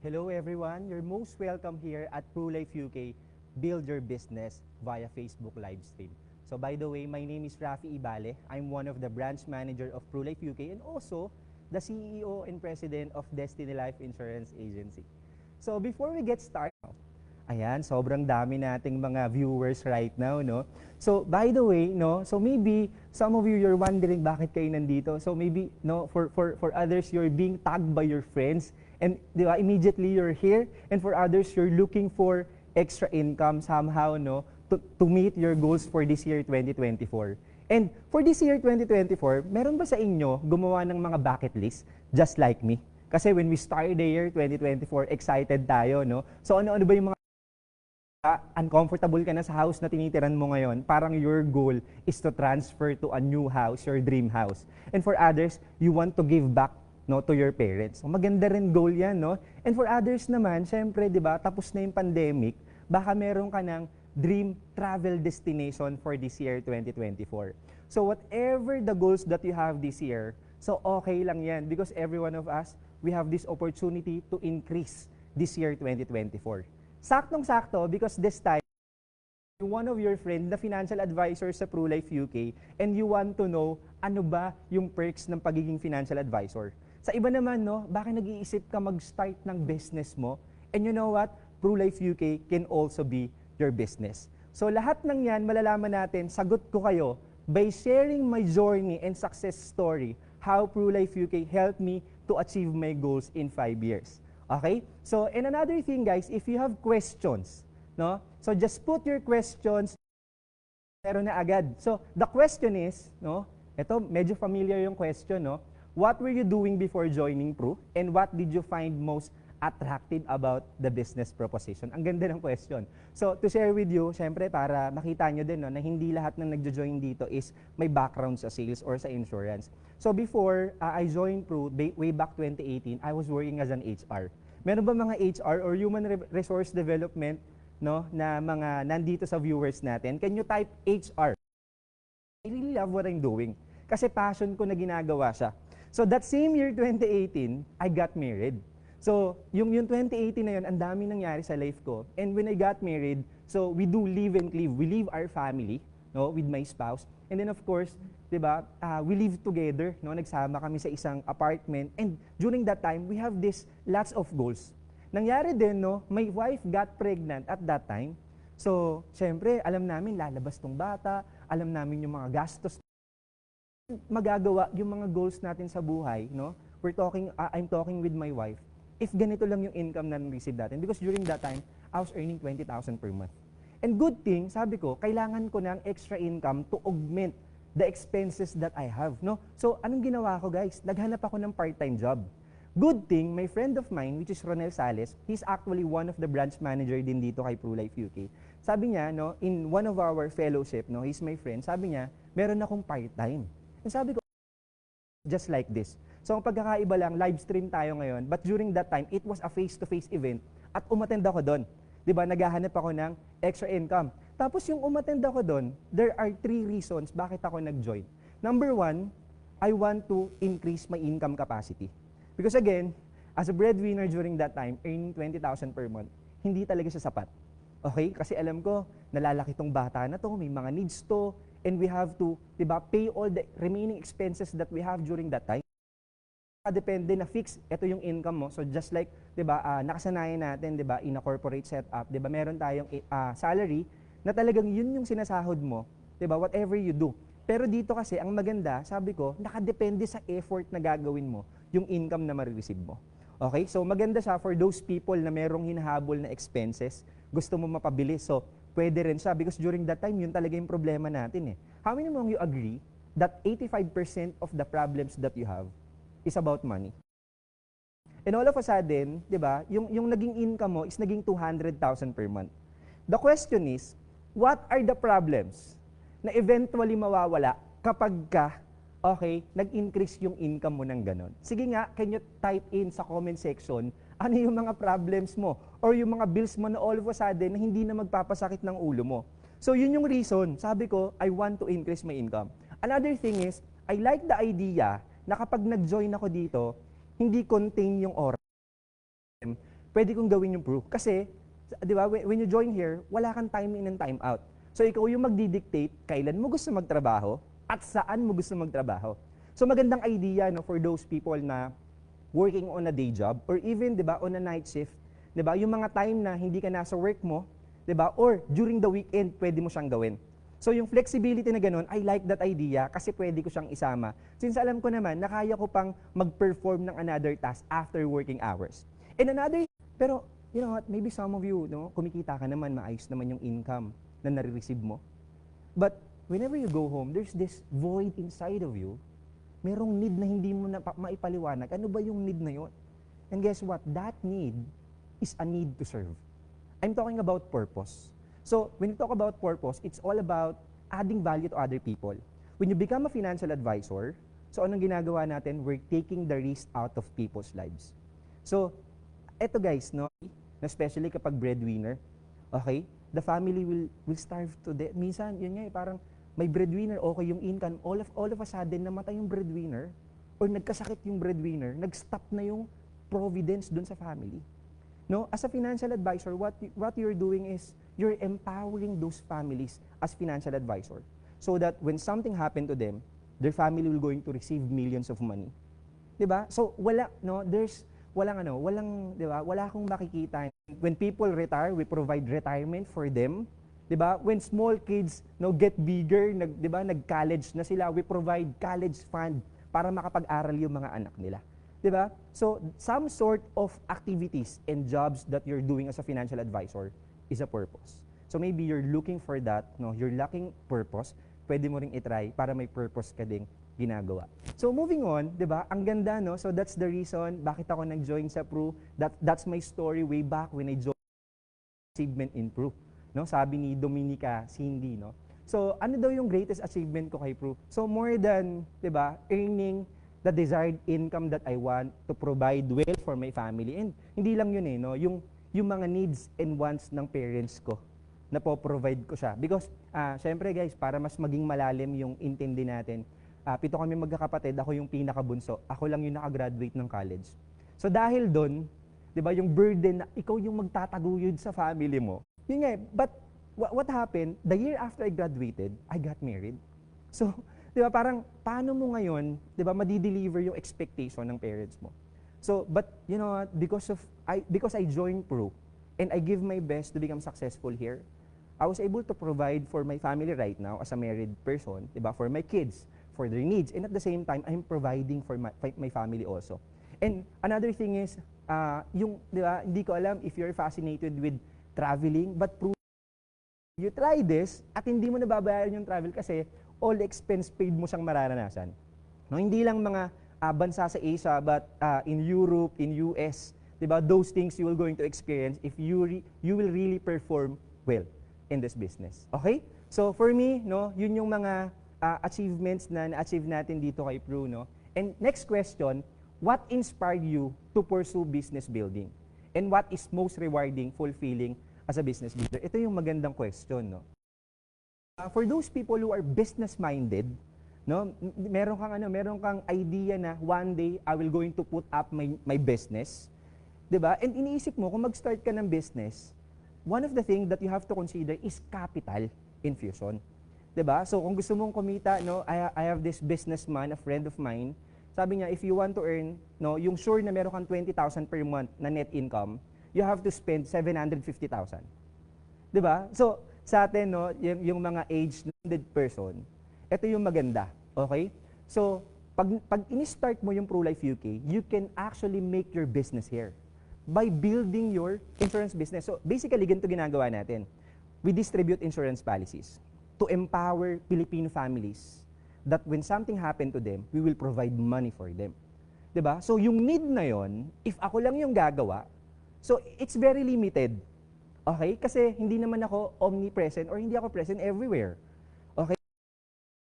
Hello everyone, you're most welcome here at ProLife UK. Build your business via Facebook live stream. So by the way, my name is Rafi Ibale. I'm one of the branch manager of ProLife UK and also the CEO and president of Destiny Life Insurance Agency. So before we get started, ayan, sobrang dami nating mga viewers right now, no? So, by the way, no, so maybe some of you, you're wondering bakit kayo nandito. So maybe, no, for others, you're being tagged by your friends and di ba, immediately you're here. And for others, you're looking for extra income somehow, no, to meet your goals for this year 2024. And for this year 2024, meron ba sa inyo gumawa ng mga bucket list just like me? Kasi when we started the year 2024, excited tayo, no? So ano-ano ba yung mga uncomfortable ka na sa house na tinitiran mo ngayon, parang your goal is to transfer to a new house, your dream house. And for others, you want to give back, no, to your parents. So maganda rin goal yan, no? And for others naman, syempre, di ba, tapos na yung pandemic, baka meron ka ng dream travel destination for this year 2024. So whatever the goals that you have this year, so okay lang yan because every one of us, we have this opportunity to increase this year 2024. Saktong-sakto because this time, one of your friend na financial advisor sa ProLife UK and you want to know ano ba yung perks ng pagiging financial advisor. Sa iba naman, no, baka nag-iisip ka mag-start ng business mo and you know what? ProLife UK can also be your business. So lahat ng yan, malalaman natin, sagot ko kayo by sharing my journey and success story, how ProLife UK helped me to achieve my goals in 5 years. Okay? So, and another thing guys, if you have questions, no? So just put your questions, meron na agad. So, the question is, no? Ito, medyo familiar yung question, no? What were you doing before joining Pro? And what did you find most attractive about the business proposition? Ang ganda ng question. So, to share with you, syempre para makita nyo din, no, na hindi lahat ng nagjo-join dito is may background sa sales or sa insurance. So before I joined Pro, way back 2018, I was working as an HR. Meron ba mga HR or human resource development, no, na mga nandito sa viewers natin? Can you type HR? I really love what I'm doing. Kasi passion ko na ginagawa siya. So that same year, 2018, I got married. So yung 2018 na yun, ang daming nangyari sa life ko. And when I got married, so we do live and live. We leave our family, no, with my spouse. And then of course, 'di ba? We live together, no? Nagsama kami sa isang apartment. And during that time, we have this lots of goals. Nangyari din, no, my wife got pregnant at that time. So, syempre, alam namin lalabas tong bata, alam namin yung mga gastos magagawa yung mga goals natin sa buhay, no? I'm talking with my wife. If ganito lang yung income na receive natin because during that time, I was earning 20,000 per month. And good thing, sabi ko, kailangan ko ng extra income to augment the expenses that I have, no? So, anong ginawa ko, guys? Naghanap ako ng part-time job. Good thing, my friend of mine, which is Ronel Sales, he's actually one of the branch manager din dito kay ProLife UK. Sabi niya, no, in one of our fellowship, no, he's my friend, sabi niya, meron akong part-time. And sabi ko, just like this. So, ang pagkakaiba lang, live stream tayo ngayon, but during that time, it was a face-to-face event at umattend ako doon. 'Di ba? Naghahanap ako ng extra income. Tapos yung umattend ako doon, there are 3 reasons bakit ako nag-join. Number 1, I want to increase my income capacity. Because again, as a breadwinner during that time, earning 20,000 per month, hindi talaga siya sapat. Okay? Kasi alam ko, nalalaki tong bata na to, may mga needs to, and we have to, 'di ba, pay all the remaining expenses that we have during that time. Depende na fix, ito yung income mo. So just like, 'di ba, nakasanayan natin, 'di ba, in a corporate setup, 'di ba, meron tayong salary na talagang yun yung sinasahod mo, 'di ba, whatever you do. Pero dito kasi ang maganda, sabi ko, nakadepende sa effort na gagawin mo yung income na ma-receive mo. Okay? So maganda siya for those people na merong hinahabol na expenses, gusto mo mapabilis. So pwede rin siya because during that time yun talaga yung problema natin eh. How many among you agree that 85% of the problems that you have is about money? And all of a sudden, 'di ba, yung naging income mo is naging 200,000 per month. The question is, what are the problems na eventually mawawala kapag ka, okay, nag-increase yung income mo ng ganon? Sige nga, can you type in sa comment section, ano yung mga problems mo or yung mga bills mo na all of a sudden na hindi na magpapasakit ng ulo mo? So yun yung reason, sabi ko, I want to increase my income. Another thing is, I like the idea na kapag nag-join ako dito, hindi contain yung oras pwede kong gawin yung Pru. Kasi, di ba, when you join here, wala kang time in and time out. So, ikaw yung magdidictate kailan mo gusto magtrabaho at saan mo gusto magtrabaho. So, magandang idea, no, for those people na working on a day job or even, di ba, on a night shift. Di ba, yung mga time na hindi ka nasa work mo, di ba, or during the weekend, pwede mo siyang gawin. So yung flexibility na ganun, I like that idea kasi pwede ko siyang isama. Since alam ko naman na kaya ko pang mag-perform ng another task after working hours. And another, pero you know what, maybe some of you, no, kumikita ka naman, maayos naman yung income na nare-receive mo. But whenever you go home, there's this void inside of you. Merong need na hindi mo na maipaliwanag. Ano ba yung need na yon? And guess what? That need is a need to serve. I'm talking about purpose. So, when you talk about purpose, it's all about adding value to other people. When you become a financial advisor, so anong ginagawa natin? We're taking the risk out of people's lives. So, eto guys, no, especially kapag breadwinner, okay, the family will starve to death. Minsan, yun nga parang may breadwinner, okay yung income, all of a sudden, namatay yung breadwinner, or nagkasakit yung breadwinner, nag-stop na yung providence dun sa family. No, as a financial advisor, what you're doing is you're empowering those families as financial advisor so that when something happened to them, their family will going to receive millions of money. 'Di ba? So wala wala akong makikita. When people retire, we provide retirement for them. 'Di ba? When small kids get bigger, 'di ba, nag-college na sila, we provide college fund para makapag-aral yung mga anak nila. Diba? So, some sort of activities and jobs that you're doing as a financial advisor is a purpose. So, maybe you're looking for that, no? You're lacking purpose, pwede mo ring itry para may purpose ka ding ginagawa. So, moving on, diba? Ang ganda, no? So, that's the reason bakit ako nag-join sa Pru. That's my story way back when I joined achievement in Pru. No? Sabi ni Dominica Cindy, no? So, ano daw yung greatest achievement ko kay Pru? So, more than, diba, earning the desired income that I want to provide well for my family. And hindi lang yun no? Yung mga needs and wants ng parents ko, na po-provide ko siya. Because, syempre guys, para mas maging malalim yung intindi natin, 7 kami magkakapatid, ako yung pinakabunso, ako lang yung nakagraduate ng college. So dahil doon, di ba, yung burden na ikaw yung magtataguyod sa family mo, yun nga but what happened, the year after I graduated, I got married. So, di ba, parang, paano mo ngayon, di ba, madi-deliver yung expectation ng parents mo? So, but, you know, because I joined Pru, and I give my best to become successful here, I was able to provide for my family right now as a married person, di ba, for my kids, for their needs, and at the same time, I'm providing for my family also. And another thing is, di ba, hindi ko alam if you're fascinated with traveling, but Pru, you try this, at hindi mo nababayaran yung travel kasi all expense paid mo siyang mararanasan. No, hindi lang mga bansa sa Asia, but in Europe, in US, diba, those things you will going to experience if you will really perform well in this business. Okay? So for me, no, yun yung mga achievements na na-achieve natin dito kay Pru, no? And next question, what inspired you to pursue business building? And what is most rewarding, fulfilling as a business builder? Ito yung magandang question, no? For those people who are business-minded, no, meron kang idea na one day I will going to put up my business, 'di ba? And iniisip mo kung mag-start ka ng business, one of the things that you have to consider is capital infusion, 'di ba? So kung gusto mong kumita, no, I have this businessman, a friend of mine, sabi niya if you want to earn, no, yung sure na meron kang 20,000 per month na net income, you have to spend 750,000. 'Di ba? So sa atin, no, yung mga aged person, ito yung maganda, okay? So, pag in-start mo yung PruLife UK, you can actually make your business here by building your insurance business. So, basically, ganito ginagawa natin. We distribute insurance policies to empower Filipino families that when something happened to them, we will provide money for them. 'Di ba? So, yung need na yon, if ako lang yung gagawa, so it's very limited. Okay? Kasi hindi naman ako omnipresent or hindi ako present everywhere. Okay?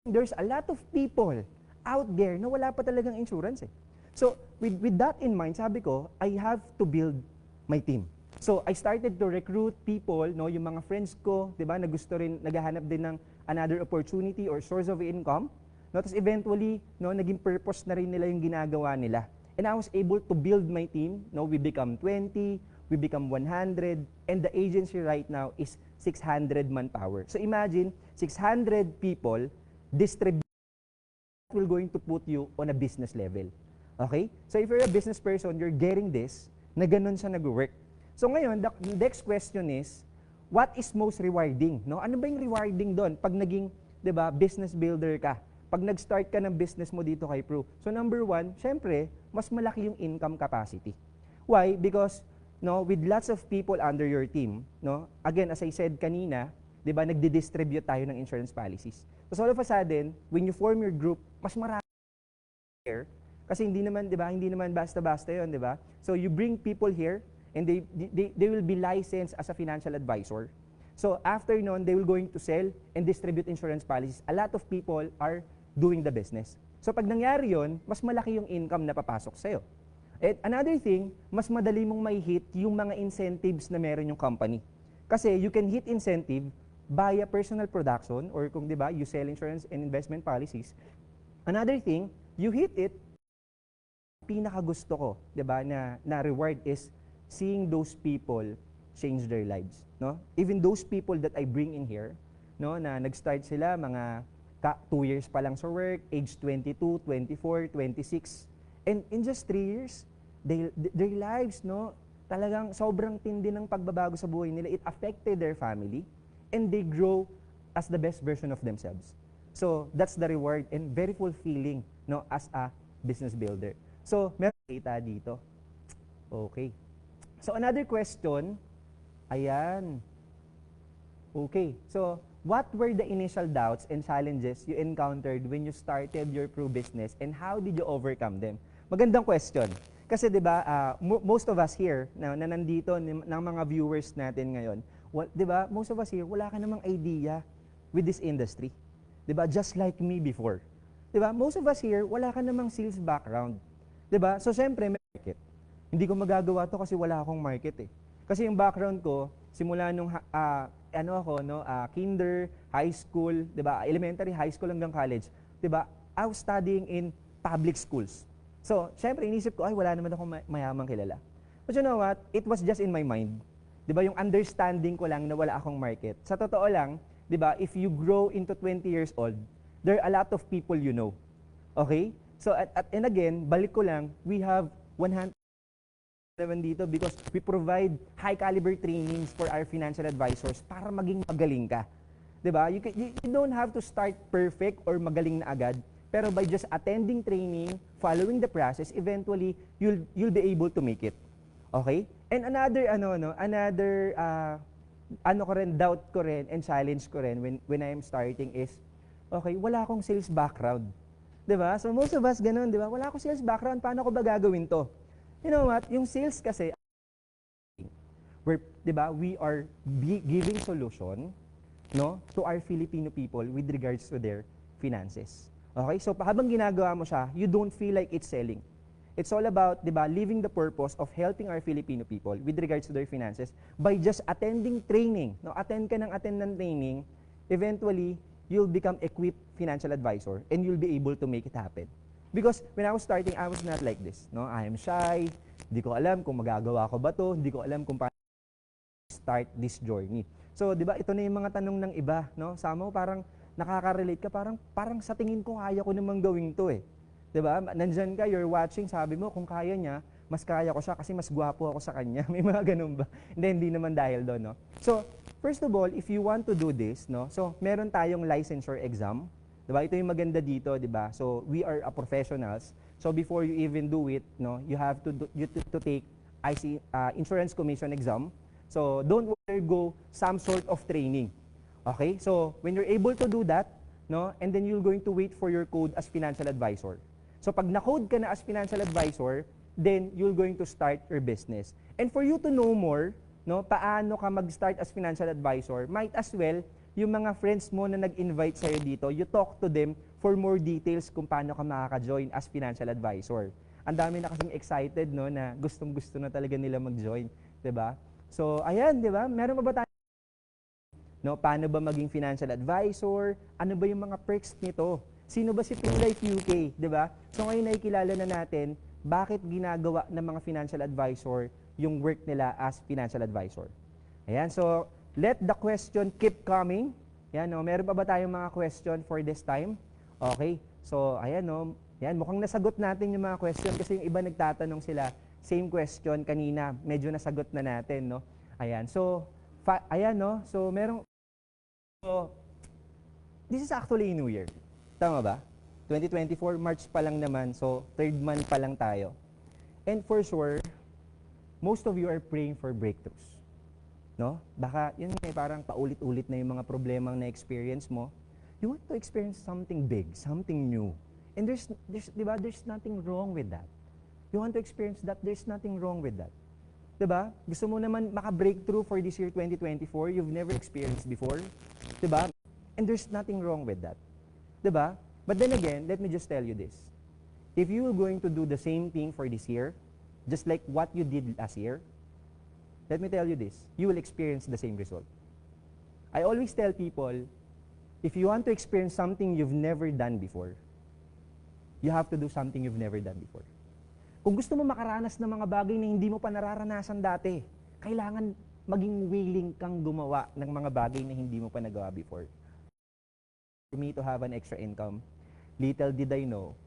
There's a lot of people out there na wala pa talagang insurance eh. So, with that in mind, sabi ko, I have to build my team. So, I started to recruit people, no, yung mga friends ko, 'di ba, na gusto rin naghahanap din ng another opportunity or source of income. No, tapos eventually, no, naging purpose na rin nila yung ginagawa nila. And I was able to build my team, no, we become 20, we become 100, and the agency right now is 600 manpower. So imagine, 600 people distributed will going to put you on a business level. Okay? So if you're a business person, you're getting this, na ganun siya nag-work. So ngayon, the next question is, what is most rewarding? No? Ano ba yung rewarding doon pag naging, 'di ba, business builder ka? Pag nag-start ka ng business mo dito kay Pru. So number one, syempre, mas malaki yung income capacity. Why? Because no, with lots of people under your team, no? Again, as I said kanina, 'di ba, nagdi-distribute tayo ng insurance policies. So all of a sudden, when you form your group, mas marami here kasi hindi naman, 'di ba? Hindi naman basta-basta 'yon, 'di ba? So you bring people here and they will be licensed as a financial advisor. So after noon, they will going to sell and distribute insurance policies. A lot of people are doing the business. So pag nangyari 'yon, mas malaki yung income na papasok sa iyo. And another thing, mas madali mong mai-hit yung mga incentives na meron yung company. Kasi you can hit incentive via personal production or kung 'di ba, you sell insurance and investment policies. Another thing, you hit it, pinakagusto ko, 'di ba, na reward is seeing those people change their lives, no? Even those people that I bring in here, no, na nag-start sila mga 2 years pa lang sa work, age 22, 24, 26, and in just 3 years, their lives, no, talagang sobrang tindi ng pagbabago sa buhay nila. It affected their family, and they grow as the best version of themselves. So that's the reward and very fulfilling, no, as a business builder. So meron data dito. Okay. So another question, ayan. Okay. So what were the initial doubts and challenges you encountered when you started your Pru business, and how did you overcome them? Magandang question. Kasi 'di ba, most of us here na nandito ng mga viewers natin ngayon, 'di ba? Most of us here wala ka namang idea with this industry. 'Di ba? Just like me before. 'Di ba? Most of us here wala ka namang sales background. 'Di ba? So syempre may market. Hindi ko magagawa 'to kasi wala akong market eh. Kasi yung background ko simula nung kinder, high school, 'di ba? Elementary, high school hanggang college, 'di ba? I was studying in public schools. So, syempre inisip ko, ay wala naman akong mayamang kilala. But you know what? It was just in my mind. 'Di ba? Yung understanding ko lang na wala akong market. Sa totoo lang, 'di ba? If you grow into 20 years old, there are a lot of people you know. Okay? So and again, balik ko lang, we have 100 dito because we provide high caliber trainings for our financial advisors para maging magaling ka. 'Di ba? You don't have to start perfect or magaling na agad, pero by just attending training, following the process, eventually you'll be able to make it. Okay? And another doubt ko rin and challenge ko rin when I'm starting is, okay, wala akong sales background. 'Di ba? So most of us ganun, 'di ba? Wala akong sales background, paano ko ba gagawin 'to? You know what? Yung sales kasi, 'di ba? We are giving solution, no, to our Filipino people with regards to their finances. Okay? So habang ginagawa mo siya, you don't feel like it's selling. It's all about, 'di ba, living the purpose of helping our Filipino people with regards to their finances by just attending training. No, attend ng training, eventually you'll become equipped financial advisor and you'll be able to make it happen. Because when I was starting, I was not like this. No, I am shy. Hindi ko alam kung magagawa ko ba 'to, hindi ko alam kung paano start this journey. So, 'di ba, ito na yung mga tanong ng iba, no? Sama mo parang nakaka-relate ka, parang sa tingin ko kaya ko namang gawin 'to eh. 'Di ba? Nandiyan ka, you're watching, sabi mo kung kaya niya, mas kaya ko siya kasi mas gwapo ako sa kanya. May mga ganun ba? Hindi naman dahil doon, no? So, first of all, if you want to do this, no? So, meron tayong licensure exam. 'Di ba? Ito yung maganda dito, 'di ba? So, we are a professionals. So, before you even do it, no, you have to take Insurance Commission exam. So, don't undergo some sort of training. Okay? So, when you're able to do that, no, and then you're going to wait for your code as financial advisor. So, pag na-code ka na as financial advisor, then you're going to start your business. And for you to know more, no, paano ka mag-start as financial advisor, might as well, yung mga friends mo na nag-invite sa'yo dito, you talk to them for more details kung paano ka makaka-join as financial advisor. Ang dami na kasing excited, no, na gustong-gusto na talaga nila mag-join, 'di ba? So, ayan, 'di ba? Meron pa ba tayo? No, paano ba maging financial advisor? Ano ba yung mga perks nito? Sino ba si Pru Life UK, 'di ba? So ngayon nakikilala na natin bakit ginagawa ng mga financial advisor yung work nila as financial advisor. Ayan, so let the question keep coming. Yan, no, meron pa ba tayong mga question for this time? Okay, so ayan, no, yan, mukhang nasagot natin yung mga question kasi yung iba nagtatanong sila, same question kanina, medyo nasagot na natin, no? Ayan, so, ayan, no, so merong, so, this is actually New Year. Tama ba? 2024, March pa lang naman, so third month pa lang tayo. And for sure, most of you are praying for breakthroughs. No? Baka yun parang paulit-ulit na yung mga problemang na-experience mo. You want to experience something big, something new. And diba, there's nothing wrong with that. You want to experience that, there's nothing wrong with that. Diba? Gusto mo naman maka-breakthrough for this year 2024, you've never experienced before. Diba? And there's nothing wrong with that. Diba? But then again, let me just tell you this. If you are going to do the same thing for this year, just like what you did last year, let me tell you this, you will experience the same result. I always tell people, if you want to experience something you've never done before, you have to do something you've never done before. Kung gusto mo makaranas ng mga bagay na hindi mo pa nararanasan dati, kailangan maging willing kang gumawa ng mga bagay na hindi mo pa nagawa before. For me to have an extra income, little did I know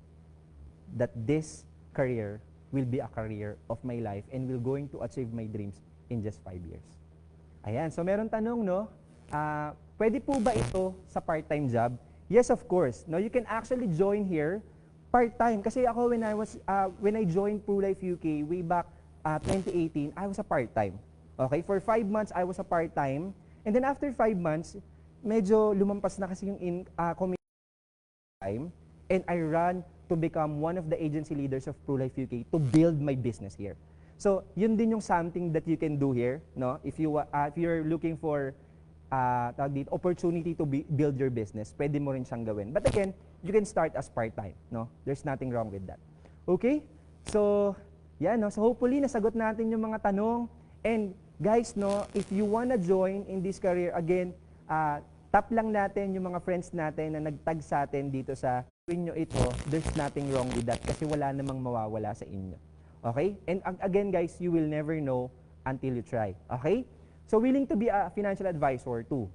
that this career will be a career of my life and will going to achieve my dreams in just 5 years. Ayan, so meron tanong, no? Pwede po ba ito sa part-time job? Yes, of course. No, you can actually join here part-time. Kasi ako when I joined PruLife UK way back 2018, I was a part-time. Okay, for 5 months I was a part-time, and then after 5 months, medyo lumampas na kasi yung time, and I ran to become one of the agency leaders of PruLife UK to build my business here. So, yun din yung something that you can do here, no? If you're looking for opportunity to build your business, pwede mo rin siyang gawin. But again, you can start as part-time, no? There's nothing wrong with that. Okay? So, yan, no? So, hopefully, nasagot natin yung mga tanong. And, guys, no, if you wanna join in this career, again, tap lang natin yung mga friends natin na nagtag sa atin dito sa inyo ito, there's nothing wrong with that kasi wala namang mawawala sa inyo. Okay? And again guys, you will never know until you try. Okay? So willing to be a financial advisor too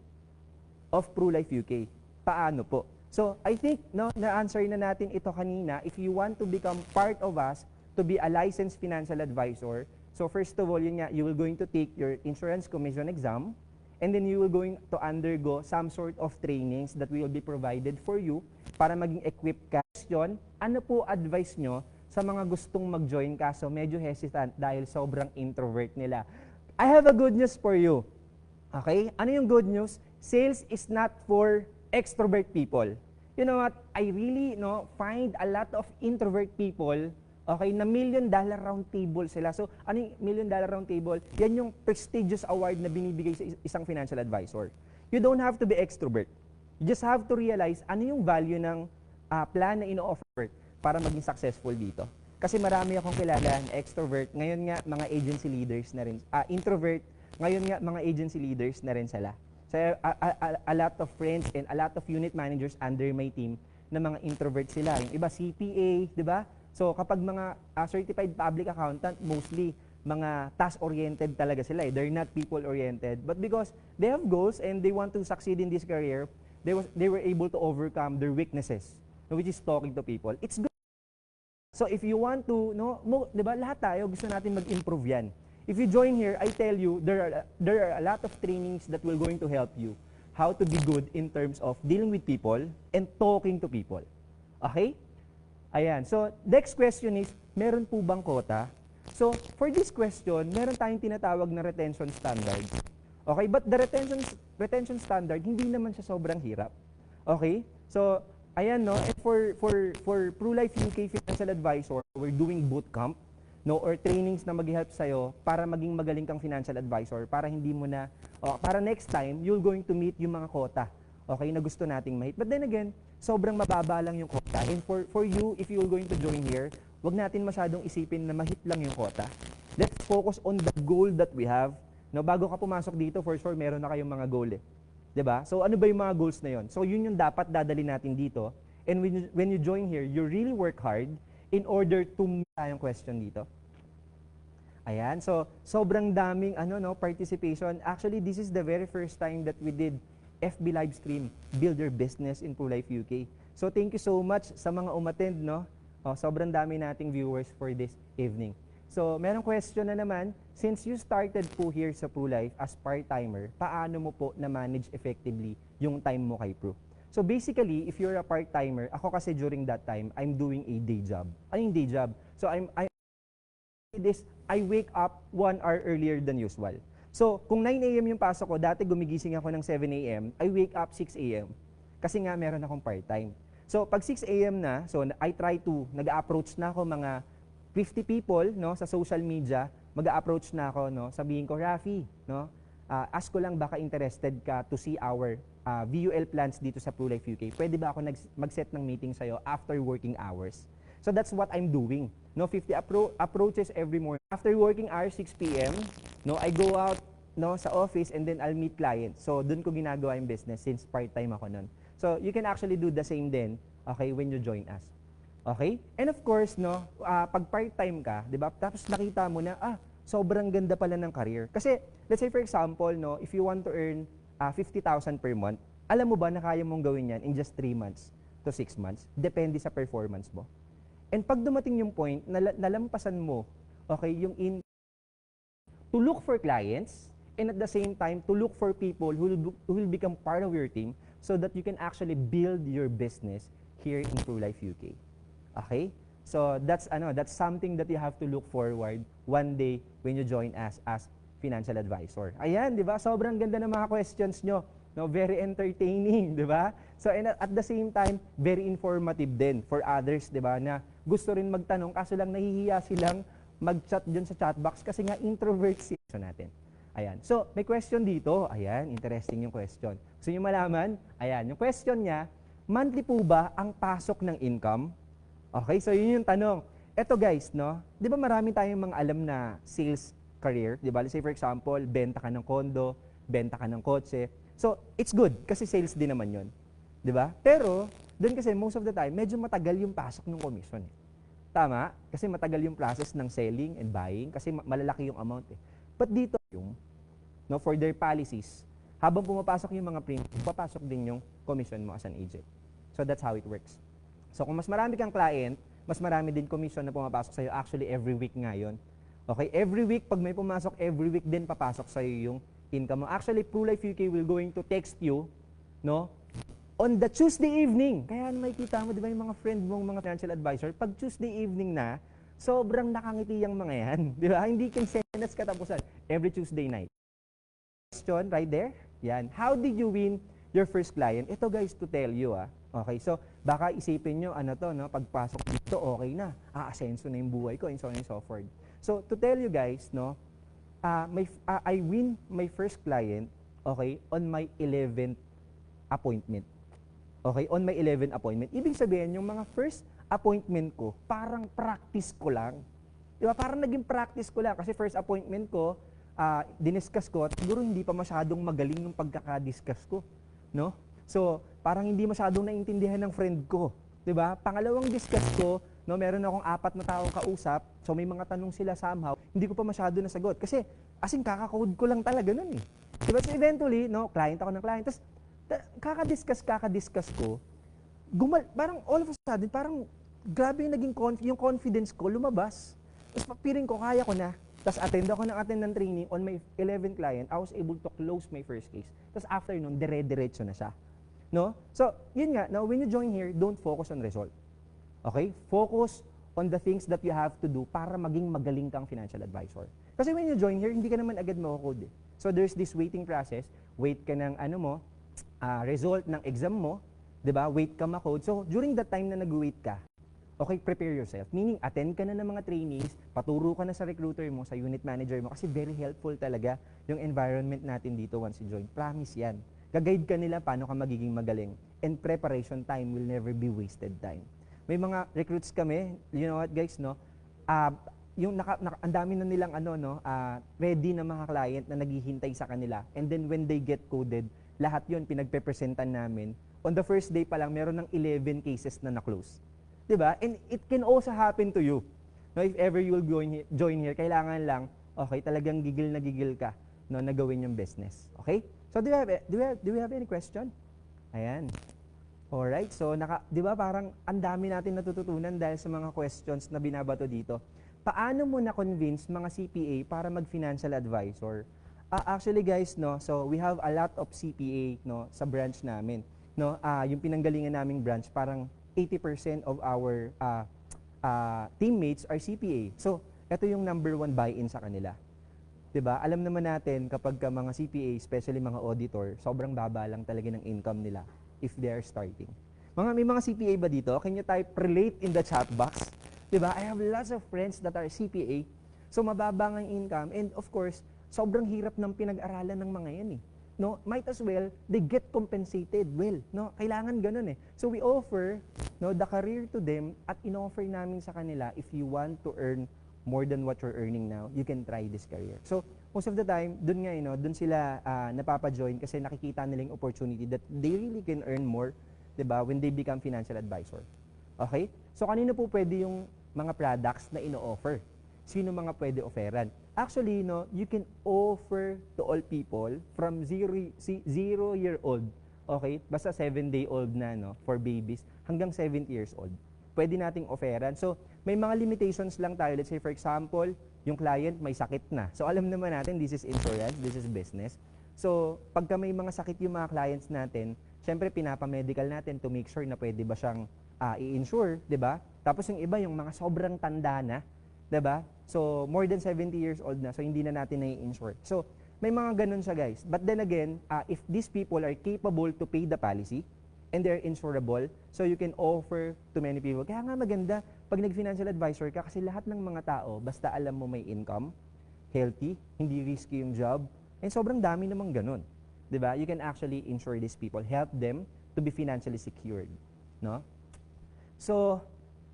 of PruLife UK. Paano po? So I think no, na-answer na natin ito kanina. If you want to become part of us to be a licensed financial advisor, so first of all, yun nga, you will going to take your insurance commission exam. And then you will going to undergo some sort of trainings that will be provided for you para maging equipped ka. Question, ano po advice nyo sa mga gustong mag-join kaso medyo hesitant dahil sobrang introvert nila? I have a good news for you. Okay? Ano yung good news? Sales is not for extrovert people. You know what? I really find a lot of introvert people, okay, na $1 million round table sila. So, ano yung $1 million round table? Yan yung prestigious award na binibigay sa isang financial advisor. You don't have to be extrovert. You just have to realize ano yung value ng plan na ino-offer para maging successful dito. Kasi marami akong kilala na extrovert, ngayon nga mga agency leaders na rin. Introvert, ngayon nga mga agency leaders na rin sila. So, a lot of friends and a lot of unit managers under my team na mga introvert sila. Yung iba CPA, di ba? So kapag mga certified public accountant, mostly mga task-oriented talaga sila. They're not people-oriented. But because they have goals and they want to succeed in this career, they were able to overcome their weaknesses, which is talking to people. It's good. So if you want to, di ba, lahat tayo gusto natin mag-improve yan. If you join here, I tell you, there are a lot of trainings that will going to help you how to be good in terms of dealing with people and talking to people. Okay? Ayan. So, next question is, meron po bang quota? So, for this question, meron tayong tinatawag na retention standard. Okay? But the retention standard, hindi naman siya sobrang hirap. Okay? So, ayan, no? And for PruLife UK Financial Advisor, we're doing bootcamp, or trainings na mag-help sa'yo para maging magaling kang financial advisor, para hindi mo na, para next time, you're going to meet yung mga quota. Okay, na gusto nating ma-hit. But then again, sobrang mababa lang yung quota. And for you, if you're going to join here, wag natin masyadong isipin na ma-hit lang yung quota. Let's focus on the goal that we have. No, bago ka pumasok dito, for sure, meron na kayong mga goal eh. 'Di ba? So ano ba yung mga goals na yon? So yun yung dapat dadali natin dito. And when you join here, you really work hard in order to meet tayong question dito. Ayan, so sobrang daming participation. Actually, this is the very first time that we did FB live stream, Build Your Business in ProLife UK. So thank you so much sa mga umattend, no? Sobrang dami nating viewers for this evening. So merong question na naman, since you started po here sa ProLife as part-timer, paano mo po na-manage effectively yung time mo kay Pro? So basically, if you're a part-timer, ako kasi during that time, I'm doing a day job. Ano yung day job? So I wake up 1 hour earlier than usual. So, kung 9 a.m. yung pasok ko, dati gumigising ako ng 7 a.m., I wake up 6 a.m. Kasi nga meron akong part-time. So, pag 6 a.m. na, so I try to, nag-approach na ako mga 50 people, no, sa social media, mag-approach na ako, no, sabihin ko, Rafi, no, ask ko lang baka interested ka to see our VUL plans dito sa ProLife UK. Pwede ba ako mag-set ng meeting sa'yo after working hours? So that's what I'm doing. No, 50 approaches every morning. After working hours, 6 p.m., no, I go out, no, sa office and then I'll meet clients. So doon ko ginagawa yung business since part-time ako nun. So you can actually do the same then, okay, when you join us. Okay? And of course, no, pag part-time ka, 'di ba? Tapos nakita mo na sobrang ganda pala ng career. Kasi let's say for example, no, if you want to earn 50,000 per month, alam mo ba na kaya mong gawin 'yan in just 3 months to 6 months? Depende sa performance mo. And pag dumating yung point na nalampasan mo, okay, yung to look for clients and at the same time to look for people who will become part of your team so that you can actually build your business here in ProLife UK. Okay? So that's something that you have to look forward one day when you join us as financial advisor. Ayan, 'di ba? Sobrang ganda ng mga questions nyo. No, very entertaining, 'di ba? So and at the same time, very informative din for others, 'di ba? Na gusto rin magtanong kaso lang nahihiya silang mag-chat diyan sa chat box kasi nga introvert sila natin. Ayan. So, may question dito. Ayan, interesting yung question. Gusto niyo malaman? Ayan, yung question niya, monthly po ba ang pasok ng income? Okay, so yun yung tanong. Eto guys, no? 'Di ba marami tayong mga alam na sales career, 'di ba? Let's say for example, benta ka ng kondo, benta ka ng kotse. So, it's good kasi sales din naman 'yon. 'Di ba? Pero doon kasi most of the time medyo matagal yung pasok ng commission. Tama? Kasi matagal yung process ng selling and buying kasi malalaki yung amount eh. But dito yung for their policies, habang pumapasok yung mga premium, papasok din yung commission mo as an agent. So that's how it works. So kung mas marami kang client, mas marami din commission na pumapasok sa'yo. Actually, every week nga yun. Okay? Every week, pag may pumasok, every week din papasok sa'yo yung income mo. Actually, ProLife UK will going to text you, no, on the Tuesday evening. Kaya makikita mo, di ba, yung mga friend mong mga financial advisor, pag Tuesday evening na, sobrang nakangiti yung mga yan. Di ba? Hindi kinsenas katapusan. Every Tuesday night. Question right there. Yan. How did you win your first client? Ito guys, to tell you Okay, so baka isipin nyo, pagpasok dito, okay na. Aasenso na yung buhay ko, and so on and so forth. So, to tell you guys, I win my first client, okay, on my 11th appointment. Okay, on my 11th appointment. Ibig sabihin, yung mga first appointment ko, parang practice ko lang. Diba? Parang naging practice ko lang. Kasi first appointment ko, diniscuss ko, at siguro hindi pa masyadong magaling yung pagkakadiscuss ko. No? So, parang hindi masyadong naintindihan ng friend ko. Diba? Pangalawang discuss ko, meron akong 4 na taong kausap, so may mga tanong sila somehow, hindi ko pa masyado nasagot. Kasi, kakakode ko lang talaga nun eh. Diba? So, eventually, client ako ng client. Tapos, kakadiscuss ko, parang all of a sudden, parang grabe yung naging yung confidence ko, lumabas. Tapos feeling ko, kaya ko na. Tapos attend ng training on my 11th client, I was able to close my first case. Tapos after nun, dire-diretso na siya. No? So, yun nga, now when you join here, don't focus on result. Okay? Focus on the things that you have to do para maging magaling kang financial advisor. Kasi when you join here, hindi ka naman agad makukode eh. So, there's this waiting process. Wait ka ng result ng exam mo, 'di ba? Wait ka ma-code. So, during that time na nag-wait ka, okay, prepare yourself. Meaning, attend ka na ng mga trainings, paturo ka na sa recruiter mo, sa unit manager mo, kasi very helpful talaga yung environment natin dito once you join. Promise yan. Gag-guide ka nila paano ka magiging magaling. And preparation time will never be wasted time. May mga recruits kami, you know what guys, ang dami na nilang ready na mga client na naghihintay sa kanila. And then when they get coded, lahat yon pinagpe-presentan namin. On the first day pa lang, meron ng 11 cases na na-close. Diba? And it can also happen to you. No, if ever you will join here, kailangan lang okay, talagang gigil na gigil ka, no, na gawin yung business. Okay? So, do we have any question? Ayan. Alright, so 'di ba parang ang dami natin natututunan dahil sa mga questions na binabato dito. Paano mo na-convince mga CPA para mag-financial advisor? Actually guys, no, so we have a lot of CPA, no, sa branch namin, no. Yung pinanggalingan naming branch, parang 80% of our teammates are CPA. So, ito yung number one buy-in sa kanila. 'Di ba? Alam naman natin kapag mga CPA, especially mga auditor, sobrang baba lang talaga ng income nila if they are starting. May mga CPA ba dito? Can you type relate in the chat box? 'Di ba? I have lots of friends that are CPA. So mababa ang income, and of course, sobrang hirap ng pinag-aralan ng mga 'yan eh. No, might as well they get compensated well, no? Kailangan ganoon eh. So we offer, no, the career to them, at inoffer namin sa kanila, if you want to earn more than what you're earning now, you can try this career. So, most of the time, dun nga, dun sila napapa-join kasi nakikita nila yung opportunity that they really can earn more, 'di ba, when they become financial advisor. Okay? So, kanino po pwede yung mga products na ino-offer? Sino mga pwede offeran? Actually, no, you can offer to all people from 0-year-old, okay, basta 7-day-old na, no, for babies, hanggang 70 years old. Pwede nating offeran. So, may mga limitations lang tayo. Let's say, for example, yung client may sakit na. So, alam naman natin, this is insurance, this is business. So, pagka may mga sakit yung mga clients natin, syempre, pinapamedical natin to make sure na pwede ba siyang i-insure, di ba? Tapos yung iba, yung mga sobrang tanda na, di ba? So, more than 70 years old na, so hindi na natin na-i-insure. So, may mga ganun siya, guys. But then again, if these people are capable to pay the policy, and they're insurable, so you can offer to many people. Kaya nga maganda, pag nag-financial advisor ka, kasi lahat ng mga tao, basta alam mo may income, healthy, hindi risky yung job, and sobrang dami namang ganun. Diba? You can actually insure these people, help them to be financially secured. No? So,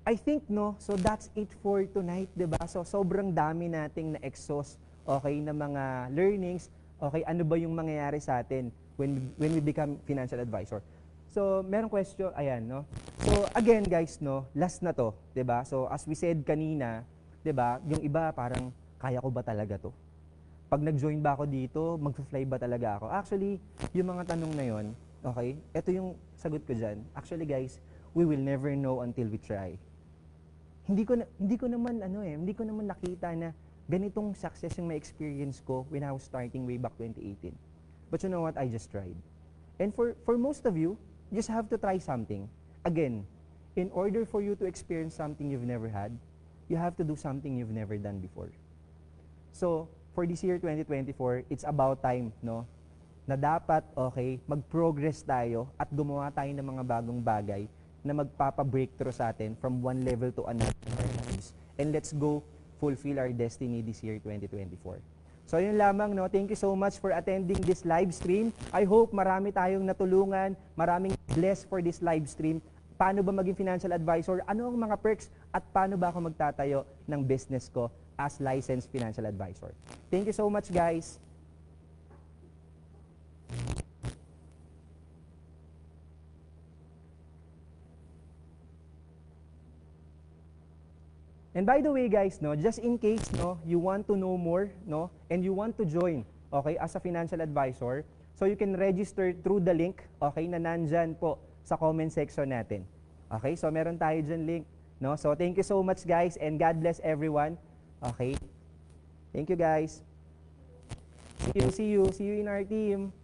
I think, no, so that's it for tonight, diba? So, sobrang dami nating na-exhaust, okay, na mga learnings, okay, ano ba yung mangyayari sa atin when we become financial advisor. So, merong question, ayan, no? So, again, guys, no, last na to, 'di ba? So, as we said kanina, 'di ba, yung iba parang, kaya ko ba talaga to? Pag nag-join ba ako dito, mag-fly ba talaga ako? Actually, yung mga tanong na yon, okay, ito yung sagot ko dyan. Actually, guys, we will never know until we try. Hindi ko naman nakita na ganitong success yung may experience ko when I was starting way back 2018. But you know what? I just tried. And for most of you, you just have to try something. Again, in order for you to experience something you've never had, you have to do something you've never done before. So, for this year 2024, it's about time, no, na dapat, okay, mag-progress tayo at gumawa tayo ng mga bagong bagay na magpapa-breakthrough sa atin from one level to another in our lives. And let's go fulfill our destiny this year 2024. So yun lamang, no. Thank you so much for attending this live stream. I hope marami tayong natulungan, maraming blessed for this live stream. Paano ba maging financial advisor? Ano ang mga perks? At paano ba ako magtatayo ng business ko as licensed financial advisor? Thank you so much, guys. And by the way, guys, no, just in case, no, you want to know more, no, and you want to join, okay, as a financial advisor, so you can register through the link, okay, na nandyan po sa comment section natin. Okay, so meron tayo dyan link, no? So thank you so much, guys, and God bless everyone. Okay? Thank you, guys. See you in our team.